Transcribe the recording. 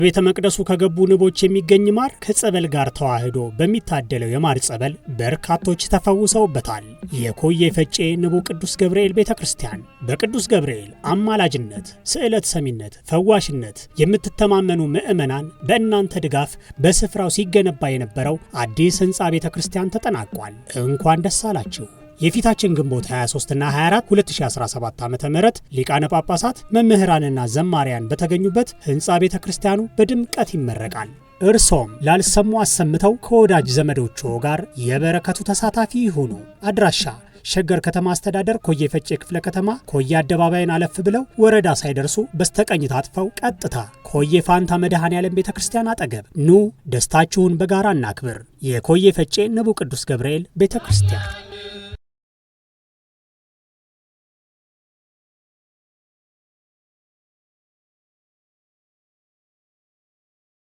ቤተ መቅደሱ ከገቡ ንቦች የሚገኝ ማር ከጸበል ጋር ተዋህዶ በሚታደለው የማር ጸበል በርካቶች ተፈውሰውበታል። የኮዬ ፈጬ ንቡ ቅዱስ ገብርኤል ቤተክርስቲያን በቅዱስ ገብርኤል አማላጅነት፣ ስዕለት ሰሚነት፣ ፈዋሽነት የምትተማመኑ ምዕመናን በእናንተ ድጋፍ በስፍራው ሲገነባ የነበረው አዲስ ህንፃ ቤተክርስቲያን ተጠናቋል። እንኳን ደስ አላችሁ። የፊታችን ግንቦት 23 እና 24 2017 ዓ.ም ሊቃነ ጳጳሳት መምህራንና ዘማሪያን በተገኙበት ህንፃ ቤተክርስቲያኑ በድምቀት ይመረቃል። እርሶም ላልሰሙ አሰምተው ከወዳጅ ዘመዶቹ ጋር የበረከቱ ተሳታፊ ይሁኑ። አድራሻ ሸገር ከተማ አስተዳደር ኮዬ ፈጬ ክፍለ ከተማ ኮዬ አደባባይን አለፍ ብለው ወረዳ ሳይደርሱ በስተቀኝ ታጥፈው ቀጥታ ኮዬ ፋንታ መድኃኔዓለም ቤተክርስቲያን አጠገብ ኑ። ደስታችሁን በጋራ እናክብር። የኮዬ ፈጬ ንቡ ቅዱስ ገብርኤል ቤተክርስቲያን